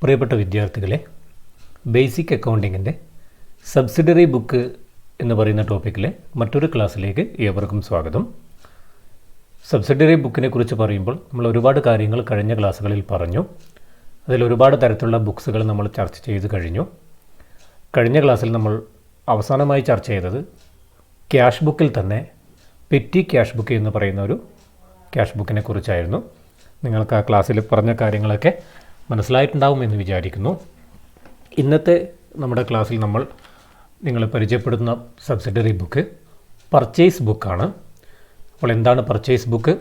പ്രിയപ്പെട്ട വിദ്യാർത്ഥികളെ, basic അക്കൗണ്ടിങ്ങിൻ്റെ subsidiary book എന്ന് പറയുന്ന ടോപ്പിക്കിലെ മറ്റൊരു ക്ലാസ്സിലേക്ക് ഏവർക്കും സ്വാഗതം. സബ്സിഡറി ബുക്കിനെ കുറിച്ച് പറയുമ്പോൾ നമ്മൾ ഒരുപാട് കാര്യങ്ങൾ കഴിഞ്ഞ ക്ലാസ്സുകളിൽ പറഞ്ഞു. അതിൽ ഒരുപാട് തരത്തിലുള്ള ബുക്സുകൾ നമ്മൾ ചർച്ച ചെയ്ത് കഴിഞ്ഞു. കഴിഞ്ഞ ക്ലാസ്സിൽ നമ്മൾ അവസാനമായി ചർച്ച ചെയ്തത് ക്യാഷ് ബുക്കിൽ തന്നെ പെറ്റി ക്യാഷ് ബുക്ക് എന്ന് പറയുന്ന ഒരു ക്യാഷ് ബുക്കിനെ കുറിച്ചായിരുന്നു. നിങ്ങൾക്ക് ആ ക്ലാസ്സിൽ പറഞ്ഞ കാര്യങ്ങളൊക്കെ മനസ്സിലായിട്ടുണ്ടാവുമെന്ന് വിചാരിക്കുന്നു. ഇന്നത്തെ നമ്മുടെ ക്ലാസ്സിൽ നമ്മൾ നിങ്ങളെ പരിചയപ്പെടുത്തുന്ന സബ്സിഡറി ബുക്ക് പർച്ചേസ് ബുക്കാണ്. അപ്പോൾ എന്താണ് പർച്ചേസ് ബുക്ക്?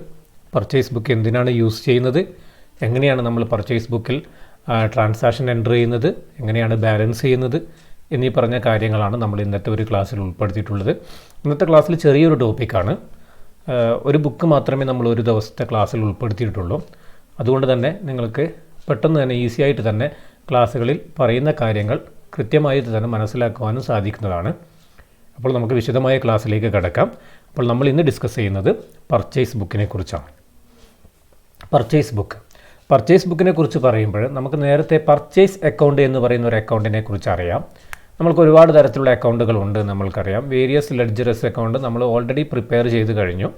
പർച്ചേസ് ബുക്ക് എന്തിനാണ് യൂസ് ചെയ്യുന്നത്? എങ്ങനെയാണ് നമ്മൾ പർച്ചേസ് ബുക്കിൽ ട്രാൻസാക്ഷൻ എൻ്റർ ചെയ്യുന്നത്? എങ്ങനെയാണ് ബാലൻസ് ചെയ്യുന്നത്? എന്നീ പറഞ്ഞ കാര്യങ്ങളാണ് നമ്മൾ ഇന്നത്തെ ഒരു ക്ലാസ്സിൽ ഉൾപ്പെടുത്തിയിട്ടുള്ളത്. ഇന്നത്തെ ക്ലാസ്സിൽ ചെറിയൊരു ടോപ്പിക്കാണ്. ഒരു ബുക്ക് മാത്രമേ നമ്മൾ ഒരു ദിവസത്തെ ക്ലാസ്സിൽ ഉൾപ്പെടുത്തിയിട്ടുള്ളൂ. അതുകൊണ്ട് തന്നെ നിങ്ങൾക്ക് പെട്ടെന്ന് തന്നെ ഈസി ആയിട്ട് തന്നെ ക്ലാസ്സുകളിൽ പറയുന്ന കാര്യങ്ങൾ കൃത്യമായിട്ട് തന്നെ മനസ്സിലാക്കുവാനും സാധിക്കുന്നതാണ്. അപ്പോൾ നമുക്ക് വിശദമായ ക്ലാസ്സിലേക്ക് കടക്കാം. അപ്പോൾ നമ്മൾ ഇന്ന് ഡിസ്കസ് ചെയ്യുന്നത് പർച്ചേസ് ബുക്കിനെ കുറിച്ചാണ്. പർച്ചേസ് ബുക്കിനെ കുറിച്ച് പറയുമ്പോൾ നമുക്ക് നേരത്തെ പർച്ചേസ് അക്കൗണ്ട് എന്ന് പറയുന്ന ഒരു അക്കൗണ്ടിനെ കുറിച്ച് അറിയാം. നമ്മൾക്ക് ഒരുപാട് തരത്തിലുള്ള അക്കൗണ്ടുകളുണ്ട് നമ്മൾക്കറിയാം. വേരിയസ് ലെഡ്ജറസ് അക്കൗണ്ട് നമ്മൾ ഓൾറെഡി പ്രിപ്പയർ ചെയ്ത് കഴിഞ്ഞു.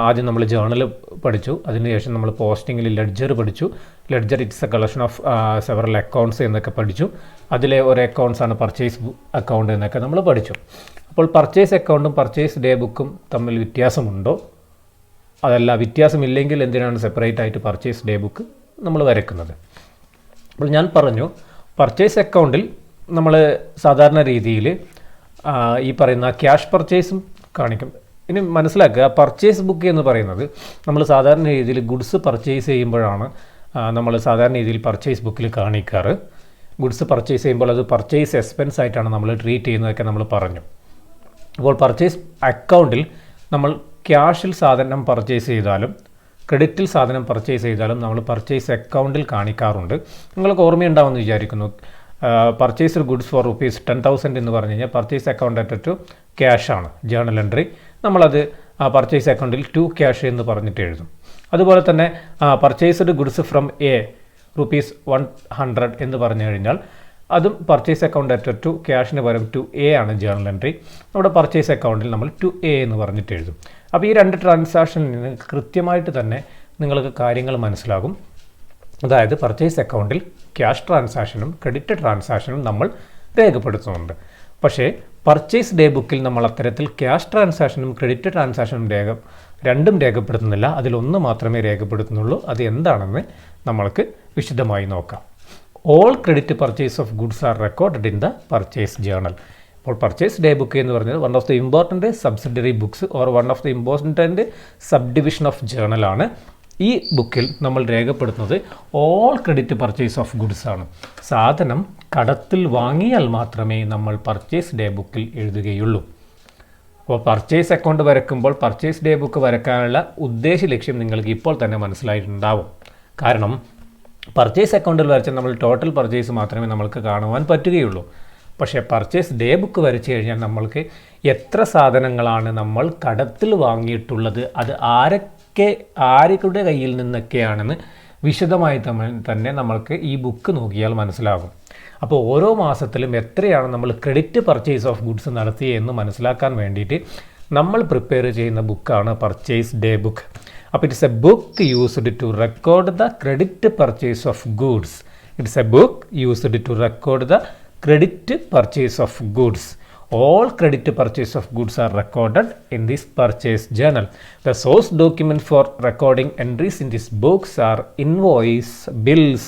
ആദ്യം നമ്മൾ ജേർണൽ പഠിച്ചു, അതിനുശേഷം നമ്മൾ പോസ്റ്റിങ്ങിൽ ലെഡ്ജർ പഠിച്ചു. Ledger it's A collection of several accounts എന്നൊക്കെ പഠിച്ചു. അതിലെ ഒരു അക്കൗണ്ട്സാണ് പർച്ചേസ് അക്കൗണ്ട് എന്നൊക്കെ നമ്മൾ പഠിച്ചു. അപ്പോൾ പർച്ചേസ് അക്കൗണ്ടും പർച്ചേസ് ഡേ ബുക്കും തമ്മിൽ വ്യത്യാസമുണ്ടോ? അതല്ല, വ്യത്യാസമില്ലെങ്കിൽ എന്തിനാണ് സെപ്പറേറ്റ് ആയിട്ട് പർച്ചേസ് ഡേ ബുക്ക് നമ്മൾ വരയ്ക്കുന്നത്? അപ്പോൾ ഞാൻ പറഞ്ഞു, പർച്ചേസ് അക്കൗണ്ടിൽ നമ്മൾ സാധാരണ രീതിയിൽ ഈ പറയുന്ന ക്യാഷ് പർച്ചേസും കാണിക്കും. ഇനി മനസ്സിലാക്കുക, പർച്ചേസ് ബുക്ക് എന്ന് പറയുന്നത് നമ്മൾ സാധാരണ രീതിയിൽ ഗുഡ്സ് പർച്ചേസ് ചെയ്യുമ്പോഴാണ് നമ്മൾ സാധാരണ രീതിയിൽ പർച്ചേസ് ബുക്കിൽ കാണിക്കാറ്. ഗുഡ്സ് പർച്ചേസ് ചെയ്യുമ്പോൾ അത് പർച്ചേസ് എക്സ്പെൻസ് ആയിട്ടാണ് നമ്മൾ ട്രീറ്റ് ചെയ്യുന്നതൊക്കെ നമ്മൾ പറഞ്ഞു. അപ്പോൾ പർച്ചേസ് അക്കൗണ്ടിൽ നമ്മൾ ക്യാഷിൽ സാധനം പർച്ചേസ് ചെയ്താലും ക്രെഡിറ്റിൽ സാധനം പർച്ചേസ് ചെയ്താലും നമ്മൾ പർച്ചേസ് അക്കൗണ്ടിൽ കാണിക്കാറുണ്ട്. നിങ്ങൾക്ക് ഓർമ്മയുണ്ടാവുമെന്ന് വിചാരിക്കുന്നു. പർച്ചേസ് ഗുഡ്സ് ഫോർ ₹10,000 എന്ന് പറഞ്ഞു കഴിഞ്ഞാൽ purchase account at to cash ആണ് ജേർണൽ എൻട്രി. നമ്മളത് പർച്ചേസ് അക്കൗണ്ടിൽ ടു ക്യാഷ് എന്ന് പറഞ്ഞിട്ട് എഴുതും. അതുപോലെ തന്നെ പർച്ചേസ്ഡ് ഗുഡ്സ് ഫ്രം ₹100 എന്ന് പറഞ്ഞു കഴിഞ്ഞാൽ അതും പർച്ചേസ് അക്കൗണ്ട് അറ്റ് ടു ക്യാഷിന് പകരം $2A ആണ് ജേർണൽ എൻട്രി. നമ്മുടെ പർച്ചേസ് അക്കൗണ്ടിൽ നമ്മൾ $2A എന്ന് പറഞ്ഞിട്ട് എഴുതും. അപ്പോൾ ഈ രണ്ട് ട്രാൻസാക്ഷനിൽ നിന്ന് കൃത്യമായിട്ട് തന്നെ നിങ്ങൾക്ക് കാര്യങ്ങൾ മനസ്സിലാകും. അതായത് പർച്ചേസ് അക്കൗണ്ടിൽ ക്യാഷ് ട്രാൻസാക്ഷനും ക്രെഡിറ്റ് ട്രാൻസാക്ഷനും നമ്മൾ രേഖപ്പെടുത്തുന്നുണ്ട്. പക്ഷേ പർച്ചേസ് ഡേ ബുക്കിൽ നമ്മൾ അത്തരത്തിൽ ക്യാഷ് ട്രാൻസാക്ഷനും ക്രെഡിറ്റ് ട്രാൻസാക്ഷനും രണ്ടും രേഖപ്പെടുത്തുന്നില്ല. അതിലൊന്ന് മാത്രമേ രേഖപ്പെടുത്തുന്നുള്ളൂ. അത് എന്താണെന്ന് നമ്മൾക്ക് വിശദമായി നോക്കാം. All credit purchase of goods R recorded in the purchase journal. അപ്പോൾ പർച്ചേസ് ഡേ ബുക്ക് എന്ന് പറഞ്ഞത് one of the important subsidiary books or one of the important sub division of journal ആണ്. ഈ ബുക്കിൽ നമ്മൾ രേഖപ്പെടുത്തുന്നത് all credit purchase of goods ആണ്. സാധനം കടത്തിൽ വാങ്ങിയാൽ മാത്രമേ നമ്മൾ പർച്ചേസ് ഡേ ബുക്കിൽ എഴുതുകയുള്ളൂ. അപ്പോൾ പർച്ചേസ് അക്കൗണ്ട് വരയ്ക്കുമ്പോൾ പർച്ചേസ് ഡേ ബുക്ക് വരയ്ക്കാനുള്ള ഉദ്ദേശ ലക്ഷ്യം നിങ്ങൾക്ക് ഇപ്പോൾ തന്നെ മനസ്സിലായിട്ടുണ്ടാവും. കാരണം പർച്ചേസ് അക്കൗണ്ടിൽ വരച്ചാൽ നമ്മൾ ടോട്ടൽ പർച്ചേസ് മാത്രമേ നമ്മൾക്ക് കാണുവാൻ പറ്റുകയുള്ളൂ. പക്ഷേ പർച്ചേസ് ഡേ ബുക്ക് വരച്ചു കഴിഞ്ഞാൽ നമ്മൾക്ക് എത്ര സാധനങ്ങളാണ് നമ്മൾ കടത്തിൽ വാങ്ങിയിട്ടുള്ളത്, അത് ആരുടെ കയ്യിൽ നിന്നൊക്കെയാണെന്ന് വിശദമായി തന്നെ നമ്മൾക്ക് ഈ ബുക്ക് നോക്കിയാൽ മനസ്സിലാകും. അപ്പോൾ ഓരോ മാസത്തിലും എത്രയാണ് നമ്മൾ ക്രെഡിറ്റ് പർച്ചേസ് ഓഫ് ഗുഡ്സ് നടത്തിയെന്ന് മനസ്സിലാക്കാൻ വേണ്ടിയിട്ട് നമ്മൾ പ്രിപ്പയർ ചെയ്യുന്ന ബുക്കാണ് പർച്ചേസ് ഡേ ബുക്ക്. അപ്പോൾ it's a book used to record the credit purchase of goods. It's a book used to record the credit purchase of goods. All credit purchase of goods are recorded in this purchase journal. The source document for recording entries in these books are invoice, bills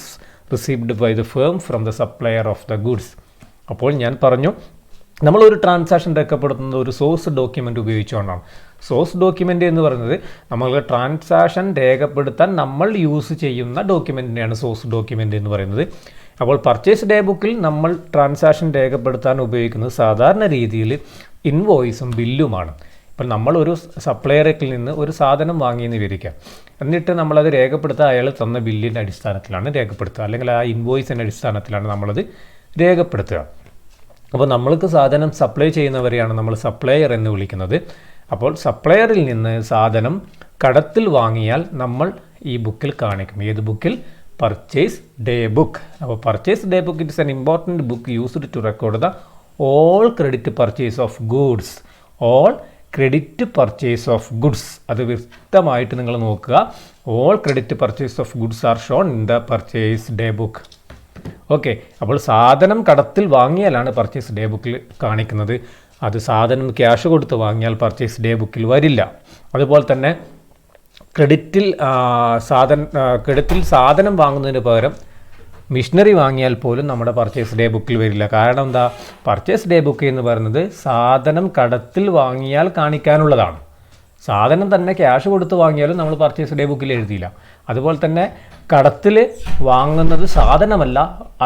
received by the firm from the supplier of the goods. അപ്പോൾ ഞാൻ പറഞ്ഞു, നമ്മളൊരു transaction രേഖപ്പെടുത്തുന്നത് ഒരു source document ഉപയോഗിച്ചുകൊണ്ടാണ്. Source document എന്ന് പറയുന്നത് നമ്മൾക്ക് ട്രാൻസാക്ഷൻ രേഖപ്പെടുത്താൻ നമ്മൾ യൂസ് ചെയ്യുന്ന ഡോക്യുമെൻറ്റിനെയാണ് സോഴ്സ് ഡോക്യുമെൻ്റ് എന്ന് പറയുന്നത്. അപ്പോൾ പർച്ചേസ് ഡേ ബുക്കിൽ നമ്മൾ ട്രാൻസാക്ഷൻ രേഖപ്പെടുത്താൻ ഉപയോഗിക്കുന്നത് സാധാരണ രീതിയിൽ ഇൻവോയ്സും ബില്ലുമാണ്. ഇപ്പം നമ്മളൊരു സപ്ലയറിൽ നിന്ന് ഒരു സാധനം വാങ്ങിയെന്ന് വിവരിക്കാം. എന്നിട്ട് നമ്മളത് രേഖപ്പെടുത്തുക അയാൾ തന്ന ബില്ലിൻ്റെ അടിസ്ഥാനത്തിലാണ് രേഖപ്പെടുത്തുക, അല്ലെങ്കിൽ ആ ഇൻവോയ്സിൻ്റെ അടിസ്ഥാനത്തിലാണ് നമ്മളത് രേഖപ്പെടുത്തുക. അപ്പോൾ നമ്മൾക്ക് സാധനം സപ്ലൈ ചെയ്യുന്നവരെയാണ് നമ്മൾ സപ്ലയർ എന്ന് വിളിക്കുന്നത്. അപ്പോൾ സപ്ലയറിൽ നിന്ന് സാധനം കടത്തിൽ വാങ്ങിയാൽ നമ്മൾ ഈ ബുക്കിൽ കാണിക്കും. ഏത് ബുക്കിൽ? Purchase day book. അപ്പോൾ purchase day book it's an important book used to record the all credit purchase of goods. All credit purchase of goods, അത് വ്യക്തമായിട്ട് നിങ്ങൾ നോക്കുക. All credit purchase of goods are shown in the purchase day book. Okay, അപ്പോൾ സാധനം കടത്തിൽ വാങ്ങിയാലാണ് purchase day ബുക്കിൽ കാണിക്കുന്നത്. അത് സാധനം ക്യാഷ് കൊടുത്ത് വാങ്ങിയാൽ പർച്ചേസ് ഡേ ബുക്കിൽ വരില്ല. അതുപോലെ തന്നെ ക്രെഡിറ്റിൽ സാധനം വാങ്ങുന്നതിന് പകരം മിഷനറി വാങ്ങിയാൽ പോലും നമ്മുടെ പർച്ചേസ് ഡേ ബുക്കിൽ വരില്ല. കാരണം എന്താ? പർച്ചേസ് ഡേ ബുക്ക് എന്ന് പറയുന്നത് സാധനം കടത്തിൽ വാങ്ങിയാൽ കാണിക്കാനുള്ളതാണ്. സാധനം തന്നെ ക്യാഷ് കൊടുത്ത് വാങ്ങിയാലും നമ്മൾ പർച്ചേസ് ഡേ ബുക്കിൽ എഴുതിയില്ല. അതുപോലെ തന്നെ കടത്തിൽ വാങ്ങുന്നത് സാധനമല്ല,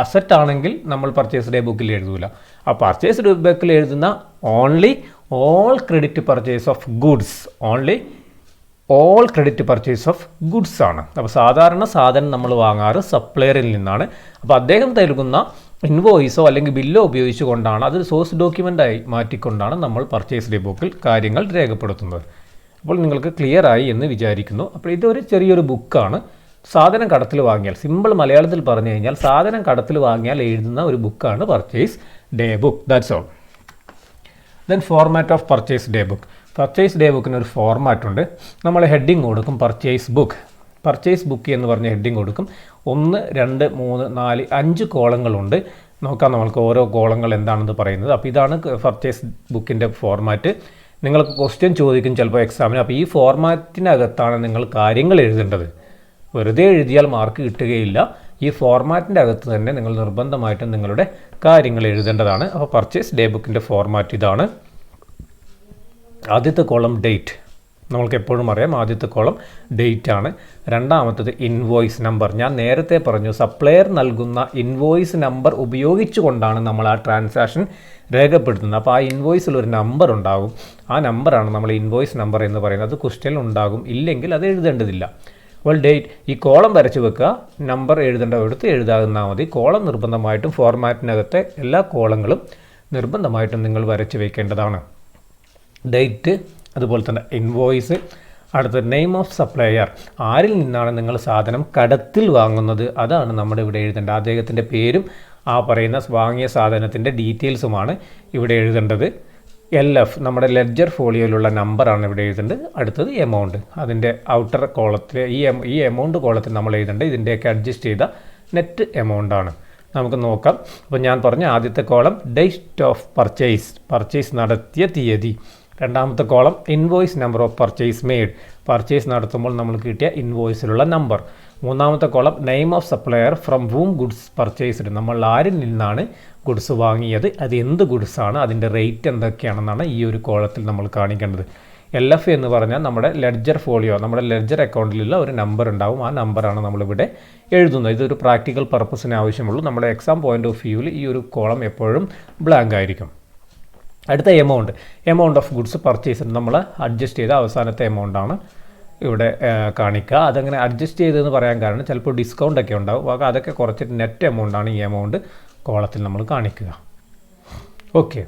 അസറ്റ് ആണെങ്കിൽ നമ്മൾ പർച്ചേസ് ഡേ ബുക്കിൽ എഴുതൂല. ആ പർച്ചേസ് ഡേ ബുക്കിൽ എഴുതുന്ന only all credit purchase of goods, only all credit purchase of goods ആണ്. അപ്പോൾ സാധാരണ സാധനം നമ്മൾ വാങ്ങാറ് സപ്ലയറിൽ നിന്നാണ്. അപ്പോൾ അദ്ദേഹം നൽകുന്ന ഇൻവോയിസോ അല്ലെങ്കിൽ ബില്ലോ ഉപയോഗിച്ചുകൊണ്ടാണ്, അതൊരു സോഴ്സ് ഡോക്യുമെൻ്റായി മാറ്റിക്കൊണ്ടാണ് നമ്മൾ പർച്ചേസ് ഡേ ബുക്കിൽ കാര്യങ്ങൾ രേഖപ്പെടുത്തുന്നത്. അപ്പോൾ നിങ്ങൾക്ക് ക്ലിയർ ആയി എന്ന് വിചാരിക്കുന്നു. അപ്പോൾ ഇതൊരു ചെറിയൊരു ബുക്കാണ്. സാധനം കടത്തിൽ വാങ്ങിയാൽ, സിമ്പിൾ മലയാളത്തിൽ പറഞ്ഞു കഴിഞ്ഞാൽ സാധനം കടത്തിൽ വാങ്ങിയാൽ എഴുതുന്ന ഒരു ബുക്കാണ് purchase day book. That's all. Then format of purchase day book. Purchase day ബുക്കിന് ഒരു ഫോർമാറ്റ് ഉണ്ട്. നമ്മൾ ഹെഡിങ് കൊടുക്കും പർച്ചേസ് ബുക്ക്. പർച്ചേസ് ബുക്ക് എന്ന് പറഞ്ഞ ഹെഡിങ് കൊടുക്കും. 1, 2, 3, 4, 5 കോളങ്ങളുണ്ട്. നോക്കാം നമ്മൾക്ക് ഓരോ കോളങ്ങൾ എന്താണെന്ന് പറയുന്നത്. അപ്പോൾ ഇതാണ് പർച്ചേസ് ബുക്കിൻ്റെ ഫോർമാറ്റ്. നിങ്ങൾക്ക് ക്വസ്റ്റ്യൻ ചോദിക്കും ചിലപ്പോൾ എക്സാമിന്. അപ്പോൾ ഈ ഫോർമാറ്റിനകത്താണ് നിങ്ങൾ കാര്യങ്ങൾ എഴുതേണ്ടത്. വെറുതെ എഴുതിയാൽ മാർക്ക് കിട്ടുകയില്ല. ഈ ഫോർമാറ്റിൻ്റെ അകത്ത് തന്നെ നിങ്ങൾ നിർബന്ധമായിട്ടും നിങ്ങളുടെ കാര്യങ്ങൾ എഴുതേണ്ടതാണ്. അപ്പോൾ പർച്ചേസ് ഡേ ബുക്കിൻ്റെ ഫോർമാറ്റ് ഇതാണ്. ആദ്യത്തെ കോളം ഡേറ്റ്, നമ്മൾക്ക് എപ്പോഴും അറിയാം ആദ്യത്തെ കോളം ഡേറ്റ് ആണ്. രണ്ടാമത്തത് ഇൻവോയ്സ് നമ്പർ. ഞാൻ നേരത്തെ പറഞ്ഞു സപ്ലയർ നൽകുന്ന ഇൻവോയ്സ് നമ്പർ ഉപയോഗിച്ചുകൊണ്ടാണ് നമ്മൾ ആ ട്രാൻസാക്ഷൻ രേഖപ്പെടുത്തുന്നത്. അപ്പോൾ ആ ഇൻവോയ്സിൽ ഒരു നമ്പർ ഉണ്ടാകും. ആ നമ്പറാണ് നമ്മൾ ഇൻവോയ്സ് നമ്പർ എന്ന് പറയുന്നത്. അത് ക്വസ്റ്റ്യൻ ഉണ്ടാകും, ഇല്ലെങ്കിൽ അത് എഴുതേണ്ടതില്ല. അപ്പോൾ ഡേറ്റ്, ഈ കോളം വരച്ച് വെക്കുക. നമ്പർ എഴുതേണ്ടടുത്ത് എഴുതാകുന്നാൽ മതി. കോളം നിർബന്ധമായിട്ടും ഫോർമാറ്റിനകത്തെ എല്ലാ കോളങ്ങളും നിർബന്ധമായിട്ടും നിങ്ങൾ വരച്ച് വയ്ക്കേണ്ടതാണ്. ഡേറ്റ്, അതുപോലെ തന്നെ ഇൻവോയ്സ്. അടുത്ത നെയിം ഓഫ് സപ്ലയർ, ആരിൽ നിന്നാണ് നിങ്ങൾ സാധനം കടത്തിൽ വാങ്ങുന്നത് അതാണ് നമ്മുടെ ഇവിടെ എഴുതേണ്ടത്. അദ്ദേഹത്തിൻ്റെ പേരും ആ പറയുന്ന വാങ്ങിയ സാധനത്തിൻ്റെ ഡീറ്റെയിൽസുമാണ് ഇവിടെ എഴുതേണ്ടത്. LF, നമ്മുടെ ലെഡ്ജർ ഫോളിയോയിലുള്ള നമ്പറാണ് ഇവിടെ എഴുതേണ്ടത്. അടുത്തത് എമൗണ്ട്, അതിൻ്റെ ഔട്ടർ കോളത്തിൽ ഈ എമൗണ്ട് കോളത്തിൽ നമ്മൾ എഴുതേണ്ടത് ഇതിൻ്റെയൊക്കെ അഡ്ജസ്റ്റ് ചെയ്ത നെറ്റ് എമൗണ്ടാണ്. നമുക്ക് നോക്കാം. അപ്പോൾ ഞാൻ പറഞ്ഞ ആദ്യത്തെ കോളം ഡേറ്റ് ഓഫ് പർച്ചേസ് നടത്തിയ തീയതി. രണ്ടാമത്തെ column invoice number of purchase made, purchase നടത്തുമ്പോൾ നമുക്ക് കിട്ടിയ ഇൻവോയ്സിലുള്ള നമ്പർ. മൂന്നാമത്തെ column name of supplier from womb goods purchased, നമ്മൾ ആരിൽ നിന്നാണ് ഗുഡ്സ് വാങ്ങിയത്, അത് എന്ത് ഗുഡ്സാണ്, അതിൻ്റെ റേറ്റ് എന്തൊക്കെയാണെന്നാണ് ഈ ഒരു കോളത്തിൽ നമ്മൾ കാണിക്കേണ്ടത്. LF എന്ന് പറഞ്ഞാൽ നമ്മുടെ ലെഡ്ജർ ഫോളിയോ, നമ്മുടെ ലെഡ്ജർ അക്കൗണ്ടിലുള്ള ഒരു നമ്പർ ഉണ്ടാവും. ആ നമ്പറാണ് നമ്മളിവിടെ എഴുതുന്നത്. ഇതൊരു പ്രാക്ടിക്കൽ പർപ്പസിന് ആവശ്യമുള്ളൂ. നമ്മുടെ എക്സാം പോയിൻ്റ് ഓഫ് വ്യൂവിൽ ഈ ഒരു കോളം എപ്പോഴും ബ്ലാങ്ക് ആയിരിക്കും. അടുത്ത എമൗണ്ട് ഓഫ് ഗുഡ്സ് പർച്ചേസ് നമ്മൾ അഡ്ജസ്റ്റ് ചെയ്ത അവസാനത്തെ എമൗണ്ടാണ് ഇവിടെ കാണിക്കുക. അതങ്ങനെ അഡ്ജസ്റ്റ് ചെയ്തതെന്ന് പറയാൻ കാരണം ചിലപ്പോൾ ഡിസ്കൗണ്ടൊക്കെ ഉണ്ടാവും. അപ്പോൾ അതൊക്കെ കുറച്ചിട്ട് നെറ്റ് എമൗണ്ടാണ് ഈ എമൗണ്ട് കോളത്തിൽ നമ്മൾ കാണിക്കുക. ഓക്കെ,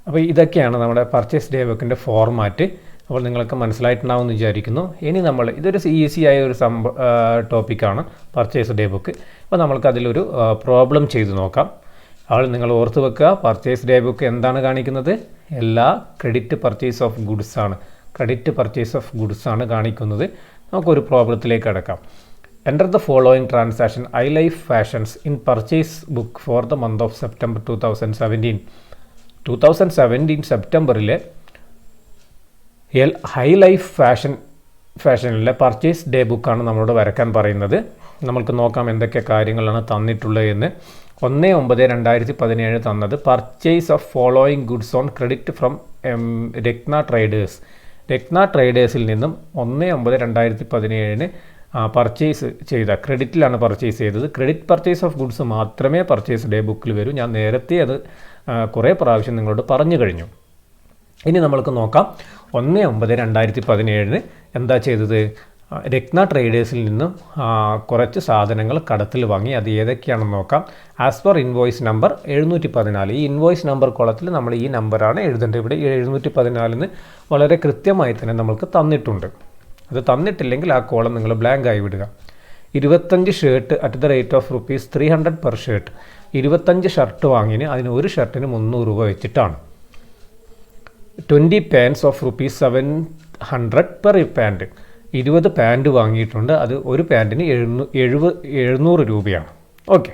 അപ്പോൾ ഇതൊക്കെയാണ് നമ്മുടെ പർച്ചേസ് ഡേ ബുക്കിൻ്റെ ഫോർമാറ്റ്. അപ്പോൾ നിങ്ങൾക്ക് മനസ്സിലായിട്ടുണ്ടാവുമെന്ന് വിചാരിക്കുന്നു. ഇനി ഇതൊരു ഈസി ആയ ഒരു ടോപ്പിക്കാണ് പർച്ചേസ് ഡേ ബുക്ക്. അപ്പോൾ നമ്മൾക്ക് അതിലൊരു പ്രോബ്ലം ചെയ്ത് നോക്കാം. അപ്പോൾ നിങ്ങൾ ഓർത്ത് വെക്കുക, പർച്ചേസ് ഡേ ബുക്ക് എന്താണ് കാണിക്കുന്നത്? എല്ലാ ക്രെഡിറ്റ് പർച്ചേസ് ഓഫ് ഗുഡ്സ് ആണ് കാണിക്കുന്നത്. നമുക്കൊരു പ്രോബ്ലത്തിലേക്ക് കടക്കാം. Enter the following transaction high life fashions in purchase book for the month of September 2017 സെപ്റ്റംബറിലെ ഹൈ ലൈഫ് ഫാഷനിലെ പർച്ചേസ് ഡേ ബുക്കാണ് നമ്മളോട് വരയ്ക്കാൻ പറയുന്നത്. നമ്മൾക്ക് നോക്കാം എന്തൊക്കെ കാര്യങ്ങളാണ് തന്നിട്ടുള്ളത് എന്ന്. 1/9/2017 തന്നത് purchase of following goods on credit from Ratna ട്രേഡേഴ്സിൽ നിന്നും 1/9/2017 പർച്ചേസ് ചെയ്ത ക്രെഡിറ്റിലാണ് പർച്ചേസ് ചെയ്തത്. ക്രെഡിറ്റ് പർച്ചേസ് ഓഫ് ഗുഡ്സ് മാത്രമേ പർച്ചേസ് ഡേ ബുക്കിൽ വരൂ. ഞാൻ നേരത്തെ അത് കുറേ പ്രാവശ്യം നിങ്ങളോട് പറഞ്ഞു കഴിഞ്ഞു. ഇനി നമ്മൾക്ക് നോക്കാം 1/9/2017 എന്താ ചെയ്തത്? രത്ന ട്രേഡേഴ്സിൽ നിന്നും കുറച്ച് സാധനങ്ങൾ കടത്തിൽ വാങ്ങി. അത് ഏതൊക്കെയാണെന്ന് നോക്കാം. ആസ് പെർ ഇൻവോയ്സ് നമ്പർ 714, ഈ ഇൻവോയ്സ് നമ്പർ കോളത്തിൽ നമ്മൾ ഈ നമ്പറാണ് എഴുതേണ്ടത്. ഇവിടെ 714 വളരെ കൃത്യമായി തന്നെ നമ്മൾക്ക് തന്നിട്ടുണ്ട്. അത് തന്നിട്ടില്ലെങ്കിൽ ആ കോളം നിങ്ങൾ ബ്ലാങ്ക് ആയി വിടുക. 25 shirt at the rate of ₹300 per shirt. 25 shirt വാങ്ങിന് അതിന് ഒരു ഷർട്ടിന് 300 രൂപ വെച്ചിട്ടാണ്. 20 pants of ₹700 per pant. 20 pant വാങ്ങിയിട്ടുണ്ട്, അത് ഒരു പാൻറ്റിന് 700 രൂപയാണ്. ഓക്കെ,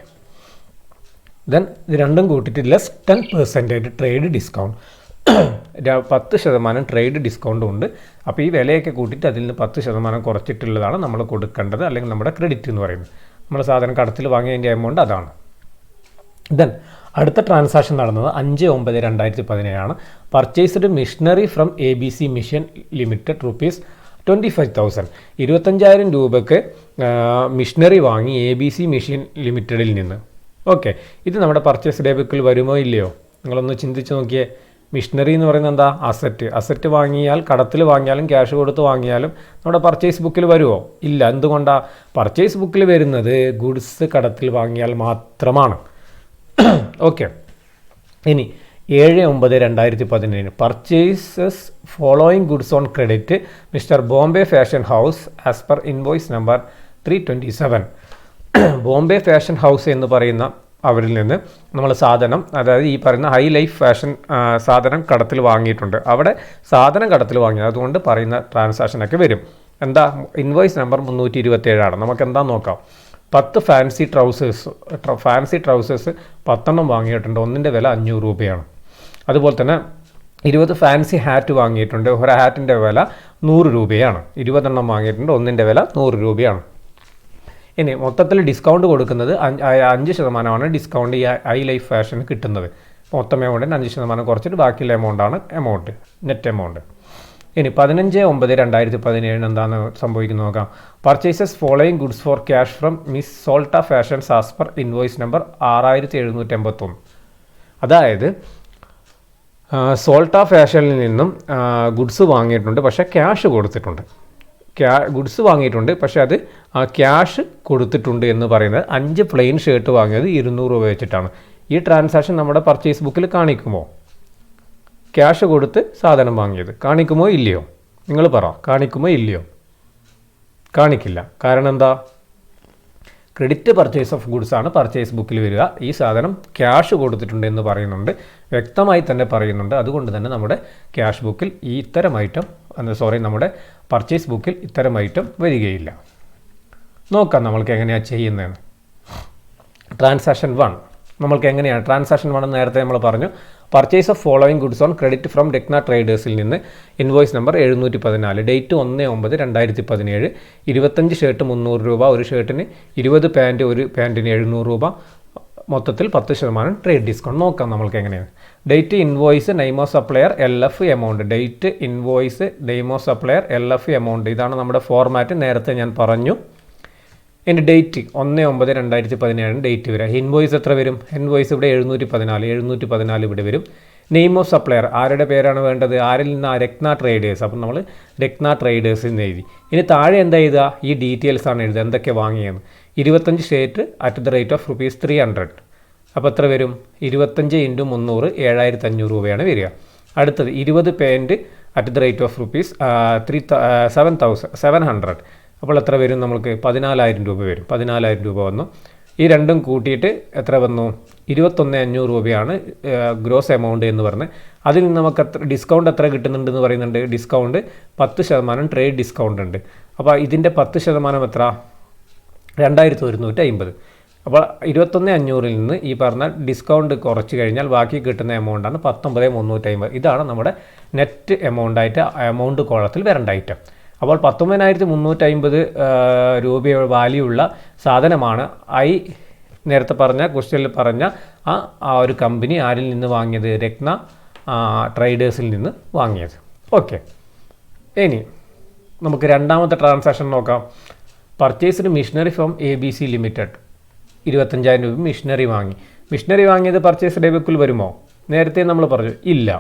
ദെൻ ഇത് രണ്ടും കൂട്ടിയിട്ട് ലെസ് 10% ട്രേഡ് ഡിസ്കൗണ്ട്, 10% ട്രേഡ് ഡിസ്കൗണ്ടും ഉണ്ട്. അപ്പോൾ ഈ വിലയൊക്കെ കൂട്ടിയിട്ട് അതിൽ നിന്ന് 10% കുറച്ചിട്ടുള്ളതാണ് നമ്മൾ കൊടുക്കേണ്ടത്, അല്ലെങ്കിൽ നമ്മുടെ ക്രെഡിറ്റ് എന്ന് പറയുന്നത്. നമ്മൾ സാധനം കടത്തിൽ വാങ്ങിയതിൻ്റെ എമൗണ്ട് അതാണ്. ദെൻ അടുത്ത ട്രാൻസാക്ഷൻ നടന്നത് 5/9/2017 purchased machinery from ABC machine limited ₹25,000. 25,000 രൂപയ്ക്ക് മിഷനറി വാങ്ങി ABC മിഷൻ ലിമിറ്റഡിൽ നിന്ന്. ഓക്കെ, ഇത് നമ്മുടെ പർച്ചേസ് ഡെബിറ്റിൽ വരുമോ ഇല്ലയോ? നിങ്ങളൊന്ന് ചിന്തിച്ച് നോക്കിയേ. മിഷനറി എന്ന് പറയുന്നത് എന്താ? അസറ്റ് വാങ്ങിയാൽ, കടത്തിൽ വാങ്ങിയാലും ക്യാഷ് കൊടുത്ത് വാങ്ങിയാലും നമ്മുടെ പർച്ചേസ് ബുക്കിൽ വരുമോ? ഇല്ല. എന്തുകൊണ്ടാണ്? പർച്ചേസ് ബുക്കിൽ വരുന്നത് ഗുഡ്സ് കടത്തിൽ വാങ്ങിയാൽ മാത്രമാണ്. ഓക്കെ, ഇനി 7/9/2017 purchases following goods on credit mister Bombay fashion house as per invoice number 327. Bombay fashion house എന്ന് പറയുന്ന അവരിൽ നിന്ന് നമ്മൾ സാധനം, അതായത് ഈ പറയുന്ന ഹൈ ലൈഫ് ഫാഷൻ സാധനം കടത്തിൽ വാങ്ങിയിട്ടുണ്ട്. അവിടെ സാധനം കടത്തിൽ വാങ്ങിയത്, അതുകൊണ്ട് പറയുന്ന ട്രാൻസാക്ഷനൊക്കെ വരും. എന്താ? Invoice number 327. നമുക്ക് എന്താ നോക്കാം. 10 ഫാൻസി ട്രൗസേഴ്സ് 10 വാങ്ങിയിട്ടുണ്ട്. ഒന്നിൻ്റെ വില 500 രൂപയാണ്. അതുപോലെ തന്നെ 20 ഫാൻസി ഹാറ്റ് വാങ്ങിയിട്ടുണ്ട്. ഒരു ഹാറ്റിൻ്റെ വില 100 രൂപയാണ്. 20 വാങ്ങിയിട്ടുണ്ട്. ഒന്നിൻ്റെ വില 100 രൂപയാണ്. ഇനി മൊത്തത്തിൽ ഡിസ്കൗണ്ട് കൊടുക്കുന്നത് 5% ഡിസ്കൗണ്ട് ഈ ഐ ലൈഫ് ഫാഷന് കിട്ടുന്നത്. മൊത്തം എമൗണ്ടിന് 5% കുറച്ചിട്ട് ബാക്കിയുള്ള എമൗണ്ട് നെറ്റ് എമൗണ്ട്. ഇനി 15/9/2017 എന്താണ് സംഭവിക്കുന്നത് നോക്കാം. Purchases following goods for cash from miss സോൾട്ട fashions as per invoice number 6781. അതായത് സോൾട്ട ഫാഷനിൽ നിന്നും ഗുഡ്സ് വാങ്ങിയിട്ടുണ്ട്, പക്ഷേ ക്യാഷ് കൊടുത്തിട്ടുണ്ട്. ഗുഡ്സ് വാങ്ങിയിട്ടുണ്ട്, പക്ഷേ അത് ക്യാഷ് കൊടുത്തിട്ടുണ്ട് എന്ന് പറയുന്നത് 5 പ്ലെയിൻ ഷർട്ട് വാങ്ങിയത് 200 രൂപ വെച്ചിട്ടാണ്. ഈ ട്രാൻസാക്ഷൻ നമ്മുടെ പർച്ചേസ് ബുക്കിൽ കാണിക്കുമോ? ക്യാഷ് കൊടുത്ത് സാധനം വാങ്ങിയത് കാണിക്കുമോ ഇല്ലയോ? നിങ്ങൾ പറ, കാണിക്കുമോ ഇല്ലയോ? കാണിക്കില്ല. കാരണം എന്താ? ക്രെഡിറ്റ് പർച്ചേസ് ഓഫ് ഗുഡ്സ് ആണ് പർച്ചേസ് ബുക്കിൽ വരിക. ഈ സാധനം ക്യാഷ് കൊടുത്തിട്ടുണ്ട് എന്ന് പറയുന്നുണ്ട്, വ്യക്തമായി തന്നെ പറയുന്നുണ്ട്. അതുകൊണ്ട് തന്നെ നമ്മുടെ ക്യാഷ് ബുക്കിൽ ഈ ഇത്തരം ഐറ്റം നമ്മുടെ പർച്ചേസ് ബുക്കിൽ ഇത്തരം ഐറ്റം വരികയില്ല. നോക്കാം നമ്മൾക്ക് എങ്ങനെയാണ് ചെയ്യുന്നതെന്ന്. ട്രാൻസാക്ഷൻ 1 നമ്മൾക്ക് എങ്ങനെയാണ്? ട്രാൻസാക്ഷൻ 1 നേരത്തെ നമ്മൾ പറഞ്ഞു. Purchase of following goods on credit from Ratna ട്രേഡേഴ്സിൽ നിന്ന് ഇൻവോയ്സ് നമ്പർ 714, ഡേറ്റ് 1/9/2017. 25 ഷർട്ട് 300 രൂപ, ഒരു ഷർട്ടിന് 20 പാൻറ്റ്, ഒരു പാൻറ്റിന് 700 രൂപ, മൊത്തത്തിൽ 10% ട്രേഡ് ഡിസ്കൗണ്ട്. നോക്കാം നമ്മൾക്ക് എങ്ങനെയാണ്. Date, invoice, name of supplier, LF amount. Date, invoice, name of supplier, LF amount. ഇതാണ് നമ്മുടെ ഫോർമാറ്റ്. നേരത്തെ ഞാൻ പറഞ്ഞു. ഇനി ഡേറ്റ് 1/9/2017 ഡേറ്റ് വരിക. ഇൻവോയ്സ് എത്ര വരും? ഇൻവോയ്സ് ഇവിടെ 714 ഇവിടെ വരും. നെയിം ഓഫ് സപ്ലയർ, ആരുടെ പേരാണ് വേണ്ടത്? ആരിൽ നിന്ന്? രത്ന ട്രേഡേഴ്സ്. അപ്പം നമ്മൾ രത്ന ട്രേഡേഴ്സ് എന്ന് എഴുതി. ഇനി താഴെ എന്താ എഴുതുക? ഈ ഡീറ്റെയിൽസ് ആണ് എഴുതുക, എന്തൊക്കെ വാങ്ങിയെന്ന്. 25 shirt at the rate of ₹300. അപ്പോൾ എത്ര വരും? 25 × 300 7,500 രൂപയാണ് വരിക. അടുത്തത് 20 pant at the rate of ₹700. അപ്പോൾ എത്ര വരും? നമുക്ക് 14,000 രൂപ വരും. 14,000 രൂപ വന്നു. ഈ രണ്ടും കൂട്ടിയിട്ട് എത്ര വന്നു? 21,500 രൂപയാണ് ഗ്രോസ് എമൗണ്ട് എന്ന് പറഞ്ഞ്. അതിൽ നിന്ന് നമുക്ക് ഡിസ്കൗണ്ട് എത്ര കിട്ടുന്നുണ്ടെന്ന് പറയുന്നുണ്ട്. ഡിസ്കൗണ്ട് 10% ട്രേഡ് ഡിസ്കൗണ്ട് ഉണ്ട്. അപ്പോൾ ഇതിൻ്റെ 10% എത്ര? 2,150. അപ്പോൾ 21,500 നിന്ന് ഈ പറഞ്ഞ ഡിസ്കൗണ്ട് കുറച്ച് കഴിഞ്ഞാൽ ബാക്കി കിട്ടുന്ന എമൗണ്ടാണ് 19,350. ഇതാണ് നമ്മുടെ നെറ്റ് എമൗണ്ട് കോളത്തിൽ വരേണ്ട ഐറ്റം. അപ്പോൾ 19,350 രൂപ വാല്യൂ ഉള്ള സാധനമാണ് നേരത്തെ പറഞ്ഞ ക്വസ്റ്റ്യനിൽ പറഞ്ഞ ആ ഒരു കമ്പനി ആരിൽ നിന്ന് വാങ്ങിയത്? രത്ന ട്രേഡേഴ്സിൽ നിന്ന് വാങ്ങിയത്. ഓക്കെ, ഇനി നമുക്ക് രണ്ടാമത്തെ ട്രാൻസാക്ഷൻ നോക്കാം. Purchased machinery from ABC limited 25,000 രൂപ മിഷനറി വാങ്ങി. മിഷനറി വാങ്ങിയത് പർച്ചേസ് ഡെബിറ്റിൽ വരുമോ? നേരത്തെ നമ്മൾ പറഞ്ഞു ഇല്ല.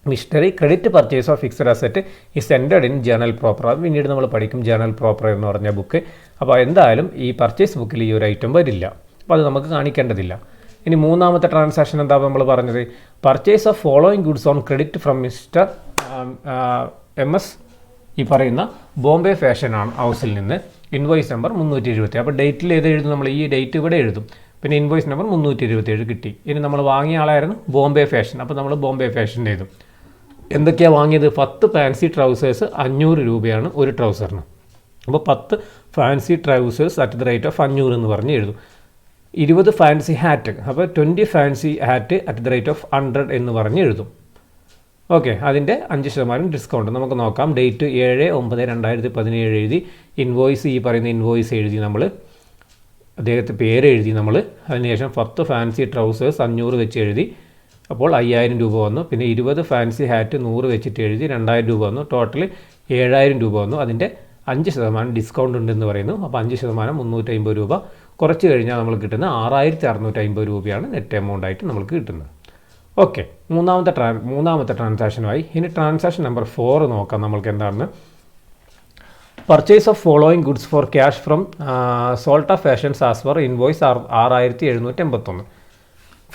Machinery credit purchase of fixed asset is entered in journal proper. അത് പിന്നീട് നമ്മൾ പഠിക്കും, ജേണൽ പ്രോപ്പർ എന്ന് പറഞ്ഞ ബുക്ക്. അപ്പോൾ എന്തായാലും ഈ പർച്ചേസ് ബുക്കിൽ ഈ ഒരു ഐറ്റം വരില്ല. അപ്പോൾ അത് നമുക്ക് കാണിക്കേണ്ടതില്ല. ഇനി മൂന്നാമത്തെ ട്രാൻസാക്ഷൻ എന്താ നമ്മൾ പറഞ്ഞത്? Purchase of following goods on credit from mister MS ഈ പറയുന്ന ബോംബെ ഫാഷൻ ഹൗസിൽ നിന്ന് ഇൻവോയ്സ് നമ്പർ 327. അപ്പോൾ ഡേറ്റിൽ ഏത് എഴുതും? നമ്മൾ ഈ ഡേറ്റ് ഇവിടെ എഴുതും. പിന്നെ ഇൻവോയ്സ് നമ്പർ 327 കിട്ടി. ഇനി നമ്മൾ വാങ്ങിയ ആളായിരുന്നു ബോംബെ ഫാഷൻ. അപ്പോൾ നമ്മൾ ബോംബെ ഫാഷൻ എഴുതും. എന്തൊക്കെയാണ് വാങ്ങിയത്? 10 ഫാൻസി ട്രൗസേഴ്സ് 500 രൂപയാണ് ഒരു ട്രൗസറിന്. അപ്പോൾ 10 fancy trousers at the rate of 500 എന്ന് പറഞ്ഞ് എഴുതും. 20 ഫാൻസി ഹാറ്റ്, അപ്പോൾ 20 fancy hat at the rate of 100 എന്ന് പറഞ്ഞ് എഴുതും. ഓക്കെ, അതിൻ്റെ 5% ഡിസ്കൗണ്ട് നമുക്ക് നോക്കാം. ഡേറ്റ് 7/9/2017 എഴുതി. ഇൻവോയ്സ്, ഈ പറയുന്ന ഇൻവോയ്സ് എഴുതി നമ്മൾ, അദ്ദേഹത്തെ പേര് എഴുതി നമ്മൾ. അതിനുശേഷം 10 ഫാൻസി ട്രൗസേഴ്സ് 500 വെച്ച് എഴുതി. അപ്പോൾ 5000 രൂപ വന്നു. പിന്നെ 20 ഫാൻസി ഹാറ്റ് 100 വെച്ചിട്ട് എഴുതി, 2000 രൂപ വന്നു. ടോട്ടൽ 7000 രൂപ വന്നു. അതിൻ്റെ 5% ഡിസ്കൗണ്ട് ഉണ്ടെന്ന് പറയുന്നു. അപ്പോൾ 5% 350 രൂപ. കുറച്ച് കഴിഞ്ഞാൽ നമ്മൾ കിട്ടുന്ന 6650 രൂപയാണ് നെറ്റ് എമൗണ്ട് ആയിട്ട് നമുക്ക് കിട്ടുന്നത്. ഓക്കെ, മൂന്നാമത്തെ ട്രാൻസാക്ഷനുമായി. ഇനി ട്രാൻസാക്ഷൻ നമ്പർ 4 നോക്കാം നമ്മൾക്ക് എന്താണെന്ന്. Purchase of following goods for cash from സോൾട്ട fashions as per invoice 6781.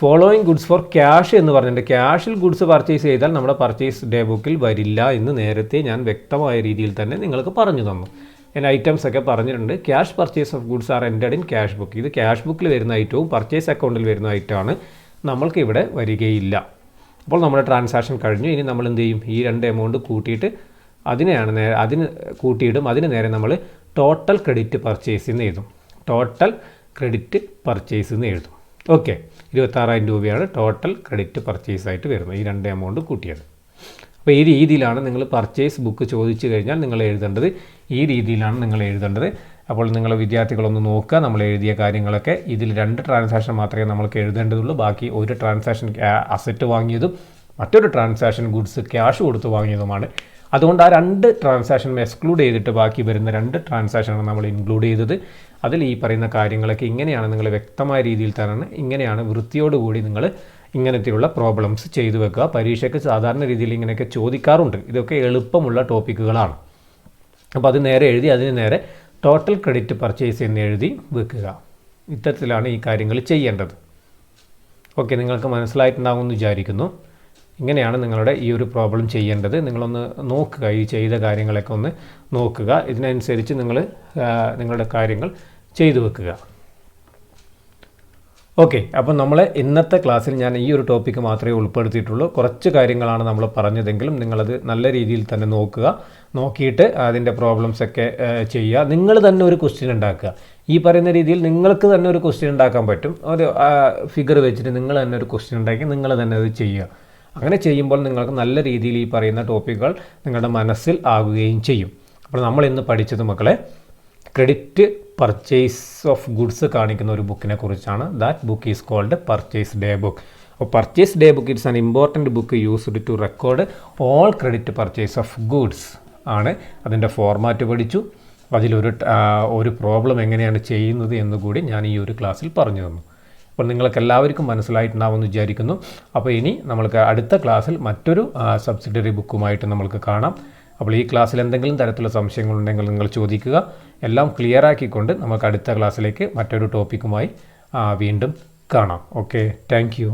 Following goods for cash എന്ന് പറഞ്ഞിട്ട് ക്യാഷിൽ ഗുഡ്സ് പർച്ചേസ് ചെയ്താൽ നമ്മുടെ പർച്ചേസ് ഡേ ബുക്കിൽ വരില്ല എന്ന് നേരത്തെ ഞാൻ വ്യക്തമായ രീതിയിൽ തന്നെ നിങ്ങൾക്ക് പറഞ്ഞു തന്നു. ഞാൻ ഐറ്റംസ് ഒക്കെ പറഞ്ഞിട്ടുണ്ട്. Cash purchase of goods R entered in cash book. ഇത് ക്യാഷ് ബുക്കിൽ വരുന്ന ഐറ്റവും പർച്ചേസ് അക്കൗണ്ടിൽ വരുന്ന ഐറ്റമാണ്. നമ്മൾക്ക് ഇവിടെ വരികയില്ല. അപ്പോൾ നമ്മുടെ ട്രാൻസാക്ഷൻ കഴിഞ്ഞു. ഇനി നമ്മൾ എന്ത് ചെയ്യും? ഈ 2 എമൗണ്ട് കൂട്ടിയിട്ട് അതിന് കൂട്ടിയിടും. അതിന് നേരെ നമ്മൾ ടോട്ടൽ ക്രെഡിറ്റ് പർച്ചേസ് എന്ന് എഴുതും. ടോട്ടൽ ക്രെഡിറ്റ് പർച്ചേസ് എന്ന് എഴുതും. ഓക്കെ, 26,000 രൂപയാണ് ടോട്ടൽ ക്രെഡിറ്റ് പർച്ചേസ് ആയിട്ട് വരുന്നത്, ഈ 2 എമൗണ്ട് കൂട്ടിയത്. അപ്പോൾ ഈ രീതിയിലാണ് നിങ്ങൾ പർച്ചേസ് ബുക്ക് ചോദിച്ചു കഴിഞ്ഞാൽ നിങ്ങൾ എഴുതേണ്ടത്. ഈ രീതിയിലാണ് നിങ്ങൾ എഴുതേണ്ടത്. അപ്പോൾ നിങ്ങൾ വിദ്യാർത്ഥികളൊന്ന് നോക്കുക. നമ്മൾ എഴുതിയ കാര്യങ്ങളൊക്കെ ഇതിൽ 2 ട്രാൻസാക്ഷൻ മാത്രമേ നമ്മൾക്ക് എഴുതേണ്ടതുള്ളൂ. ബാക്കി ഒരു ട്രാൻസാക്ഷൻ അസറ്റ് വാങ്ങിയതും മറ്റൊരു ട്രാൻസാക്ഷൻ ഗുഡ്സ് ക്യാഷ് കൊടുത്ത് വാങ്ങിയതുമാണ്. അതുകൊണ്ട് ആ 2 ട്രാൻസാക്ഷൻ എക്സ്ക്ലൂഡ് ചെയ്തിട്ട് ബാക്കി വരുന്ന 2 ട്രാൻസാക്ഷനാണ് നമ്മൾ ഇൻക്ലൂഡ് ചെയ്തത്. അതിൽ ഈ പറയുന്ന കാര്യങ്ങളൊക്കെ ഇങ്ങനെയാണ് നിങ്ങൾ വ്യക്തമായ രീതിയിൽ തന്നെ ഇങ്ങനെയാണ് വൃത്തിയോടുകൂടി നിങ്ങൾ ഇങ്ങനത്തെയുള്ള പ്രോബ്ലംസ് ചെയ്തു വെക്കുക. പരീക്ഷയ്ക്ക് സാധാരണ രീതിയിൽ ഇങ്ങനെയൊക്കെ ചോദിക്കാറുണ്ട്. ഇതൊക്കെ എളുപ്പമുള്ള ടോപ്പിക്കുകളാണ്. അപ്പോൾ അത് നേരെ എഴുതി അതിന് നേരെ ടോട്ടൽ ക്രെഡിറ്റ് പർച്ചേസ് എന്ന് എഴുതി വെക്കുക. ഇത്തരത്തിലാണ് ഈ കാര്യങ്ങൾ ചെയ്യേണ്ടത്. ഓക്കെ, നിങ്ങൾക്ക് മനസ്സിലായിട്ടുണ്ടാകുമെന്ന് വിചാരിക്കുന്നു. ഇങ്ങനെയാണ് നിങ്ങളുടെ ഈ ഒരു പ്രോബ്ലം ചെയ്യേണ്ടത്. നിങ്ങളൊന്ന് നോക്കുക, ഈ ചെയ്ത കാര്യങ്ങളൊക്കെ ഒന്ന് നോക്കുക. ഇതിനനുസരിച്ച് നിങ്ങളുടെ കാര്യങ്ങൾ ചെയ്തു വെക്കുക. ഓക്കെ, അപ്പോൾ നമ്മൾ ഇന്നത്തെ ക്ലാസ്സിൽ ഞാൻ ഈ ഒരു ടോപ്പിക്ക് മാത്രമേ ഉൾപ്പെടുത്തിയിട്ടുള്ളൂ. കുറച്ച് കാര്യങ്ങളാണ് നമ്മൾ പറഞ്ഞതെങ്കിലും നിങ്ങളത് നല്ല രീതിയിൽ തന്നെ നോക്കുക. നോക്കിയിട്ട് അതിൻ്റെ പ്രോബ്ലംസൊക്കെ ചെയ്യുക. നിങ്ങൾ തന്നെ ഒരു ക്വസ്റ്റ്യൻ ഉണ്ടാക്കുക. ഈ പറയുന്ന രീതിയിൽ നിങ്ങൾക്ക് തന്നെ ഒരു ക്വസ്റ്റ്യൻ ഉണ്ടാക്കാൻ പറ്റും. ഒരു ഫിഗർ വെച്ചിട്ട് നിങ്ങൾ തന്നെ ഒരു ക്വസ്റ്റ്യൻ ഉണ്ടാക്കി നിങ്ങൾ തന്നെ അത് ചെയ്യുക. അങ്ങനെ ചെയ്യുമ്പോൾ നിങ്ങൾക്ക് നല്ല രീതിയിൽ ഈ പറയുന്ന ടോപ്പിക്കുകൾ നിങ്ങളുടെ മനസ്സിൽ ആകുകയും ചെയ്യും. അപ്പോൾ നമ്മൾ ഇന്ന് പഠിച്ചത് മക്കളെ ക്രെഡിറ്റ് പർച്ചേസ് ഓഫ് ഗുഡ്സ് കാണിക്കുന്ന ഒരു ബുക്കിനെ കുറിച്ചാണ്. That book is called purchase day book. അപ്പോൾ purchase day book it's an important book used to record all credit purchase of goods ആണ്. അതിൻ്റെ ഫോർമാറ്റ് പഠിച്ചു. അതിലൊരു പ്രോബ്ലം എങ്ങനെയാണ് ചെയ്യുന്നത് എന്നുകൂടി ഞാൻ ഈ ഒരു ക്ലാസ്സിൽ പറഞ്ഞു തന്നു. അപ്പോൾ നിങ്ങൾക്ക് എല്ലാവർക്കും മനസ്സിലായിട്ടുണ്ടാവുമെന്ന് വിചാരിക്കുന്നു. അപ്പോൾ ഇനി നമ്മൾക്ക് അടുത്ത ക്ലാസ്സിൽ മറ്റൊരു സബ്സിഡറി ബുക്കുമായിട്ട് നമ്മൾക്ക് കാണാം. അപ്പോൾ ഈ ക്ലാസ്സിൽ എന്തെങ്കിലും തരത്തിലുള്ള സംശയങ്ങളുണ്ടെങ്കിൽ നിങ്ങൾ ചോദിക്കുക. എല്ലാം ക്ലിയർ ആക്കിക്കൊണ്ട് നമുക്ക് അടുത്ത ക്ലാസ്സിലേക്ക് മറ്റൊരു ടോപ്പിക്കുമായി വീണ്ടും കാണാം. Okay, thank you.